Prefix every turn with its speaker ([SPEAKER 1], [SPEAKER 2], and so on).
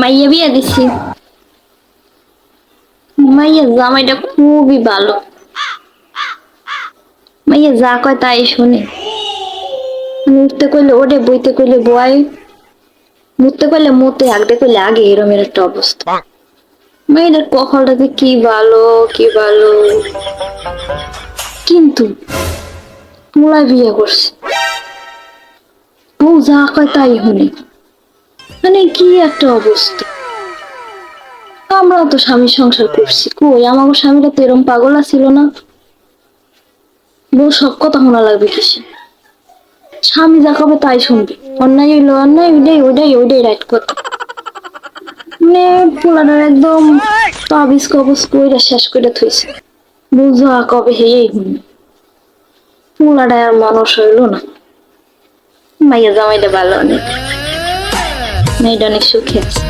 [SPEAKER 1] মাইয়া বিয়া দিছি। মাইয়া জামাইটা খুবই ভালো। মাইয়া যা কয় তাই শুনে। উঠতে কইলে ওঠে, বইতে কইলে বয়, মুততে কইলে মুতে, আগতে কইলে আগে, এরমের একটা অবস্থা। মেয়েদের কপালটা যে কি ভালো, কি ভালো। কিন্তু পোলা বিয়ে করছে, বউ যা কয় তাই শুনে। মানে কি একটা অবস্থা। আমরাও তো স্বামী সংসার করছি, কই আমাকে স্বামীরা তো এরম পাগলা ছিল না। বউ সব কথা শোনা লাগবে কিসে? স্বামী যা কবে তাই শুনবি, অন্যায় হইলো অন্যায়, ওইটাই ওইটাই ওইটাই রাইট কথা। মানে পোলাটার একদম তাবিজ কবজ কইরা শেষ করে থইছে। বুঝা কবে হেয়েই শুনবি। পোলাটা আর মানুষ হইলো না। মাইয়া জামাইটা ভালো অনেক, মেয়েটা অনেক সুখী আছে।